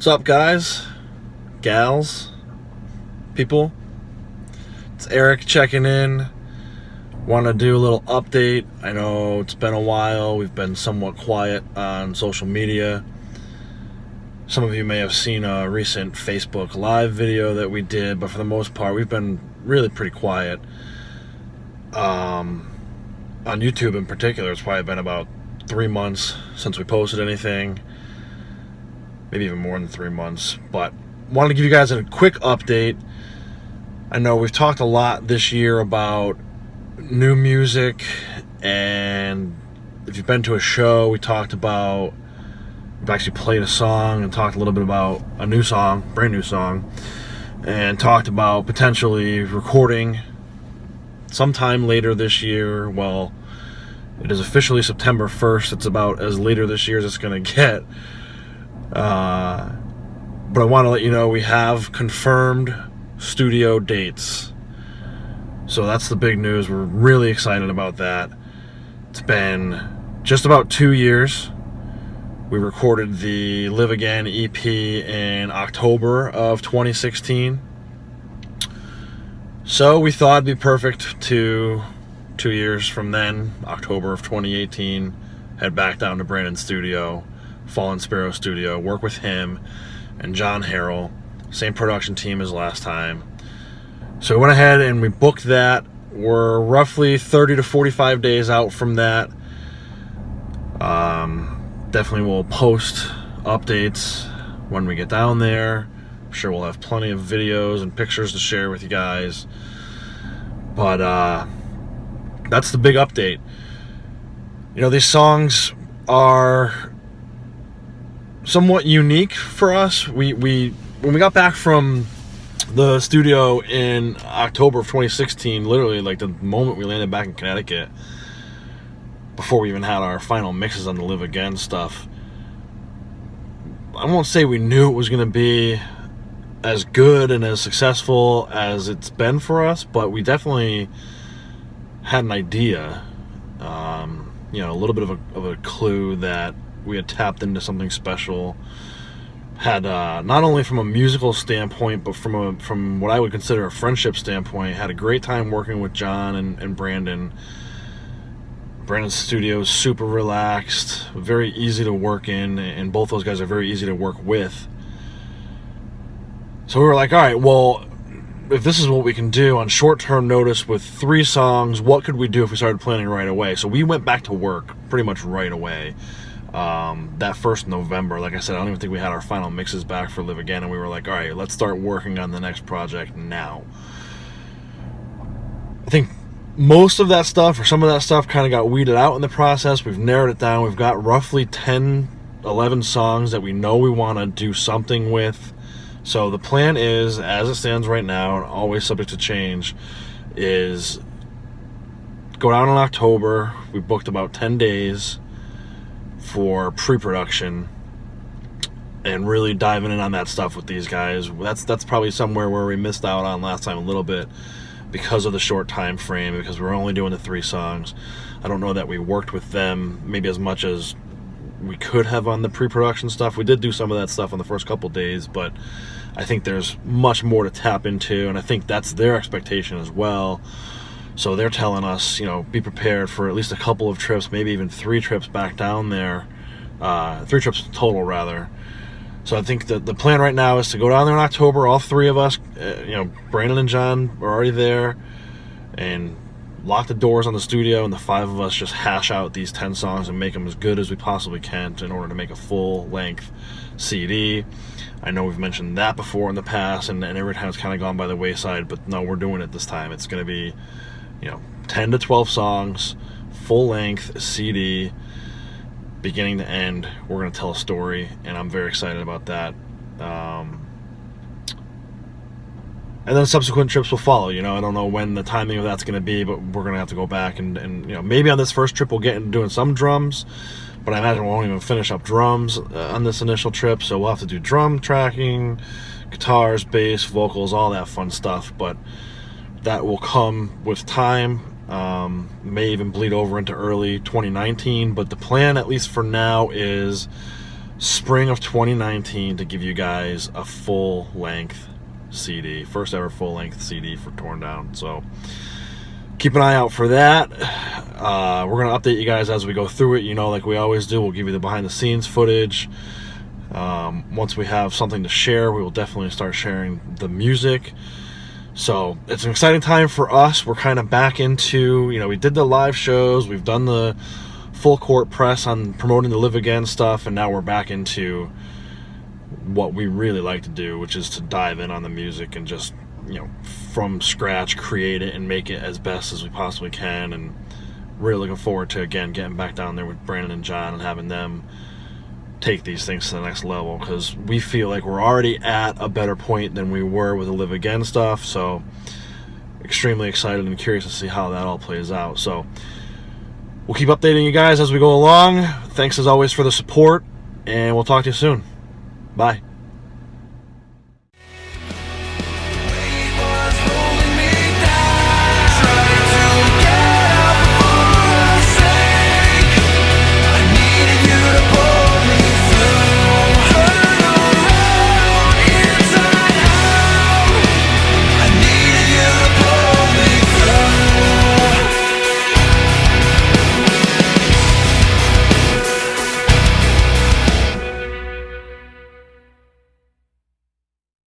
What's up, guys, gals, people? It's Eric checking in. Want to do a little update. I know it's been a while. We've been somewhat quiet on social media. Some of you may have seen a recent Facebook Live video that we did, but for the most part, we've been really pretty quiet. On YouTube in particular, it's probably been about 3 months since we posted anything. Maybe even more than 3 months. But wanted to give you guys a quick update. I know we've talked a lot this year about new music, and if you've been to a show, we've actually played a song and talked a little bit about a new song, brand new song, and talked about potentially recording sometime later this year. Well, it is officially September 1st. It's about as later this year as it's going to get. But I want to let you know we have confirmed studio dates. So that's the big news. We're really excited about that. It's been just about 2 years. We recorded the Live Again EP in October of 2016. So we thought it'd be perfect to 2 years from then, October of 2018, head back down to Brandon's studio, Fallen Sparrow Studio, work with him and John Harrell, same production team as last time. So we went ahead and we booked that. We're roughly 30 to 45 days out from that. Definitely will post updates when we get down there. I'm sure we'll have plenty of videos and pictures to share with you guys. But that's the big update. You know, these songs are somewhat unique for us. When we got back from the studio in October of 2016, literally like the moment we landed back in Connecticut, before we even had our final mixes on the Live Again stuff, I won't say we knew it was going to be as good and as successful as it's been for us, but we definitely had an idea, a little bit of a clue that we had tapped into something special. Had not only from a musical standpoint, but from what I would consider a friendship standpoint, had a great time working with John and Brandon. Brandon's studio is super relaxed, very easy to work in, and both those guys are very easy to work with. So we were like, all right, well, if this is what we can do on short-term notice with 3 songs, what could we do if we started planning right away? So we went back to work pretty much right away. That first November, like I said, I don't even think we had our final mixes back for Live Again, and we were like, all right, let's start working on the next project now. I think most of that stuff, or some of that stuff, kind of got weeded out in the process. We've narrowed it down. We've got roughly 10, 11 songs that we know we want to do something with. So the plan is, as it stands right now, and always subject to change, is go down in October. We booked about 10 days for pre-production and really diving in on that stuff with these guys. That's probably somewhere where we missed out on last time a little bit because of the short time frame, because we're only doing the 3 songs. I don't know that we worked with them maybe as much as we could have on the pre-production stuff. We did do some of that stuff on the first couple days, but I think there's much more to tap into, and I think that's their expectation as well. So they're telling us, be prepared for at least a couple of trips, maybe even 3 trips back down there. 3 trips total, rather. So I think that the plan right now is to go down there in October. All 3 of us, Brandon and John are already there, and lock the doors on the studio, and the 5 of us just hash out these 10 songs and make them as good as we possibly can in order to make a full-length CD. I know we've mentioned that before in the past, and every time it's kind of gone by the wayside, but no, we're doing it this time. It's going to be 10 to 12 songs, full-length CD, beginning to end. We're going to tell a story, and I'm very excited about that. And then subsequent trips will follow. I don't know when the timing of that's going to be, but we're going to have to go back and maybe on this first trip we'll get into doing some drums, but I imagine we won't even finish up drums on this initial trip, so we'll have to do drum tracking, guitars, bass, vocals, all that fun stuff, but that will come with time. May even bleed over into early 2019, but the plan, at least for now, is spring of 2019 to give you guys a full-length CD, first ever full-length CD for Torn Down. So keep an eye out for that. We're going to update you guys as we go through it, like we always do. We'll give you the behind-the-scenes footage. Once we have something to share, we will definitely start sharing the music. So it's an exciting time for us. We're kind of back into, we did the live shows, we've done the full court press on promoting the Live Again stuff, and now we're back into what we really like to do, which is to dive in on the music and just, from scratch create it and make it as best as we possibly can. And really looking forward to, again, getting back down there with Brandon and John and having them take these things to the next level, because we feel like we're already at a better point than we were with the Live Again stuff. So extremely excited and curious to see how that all plays out. So we'll keep updating you guys as we go along. Thanks as always for the support, and we'll talk to you soon. Bye.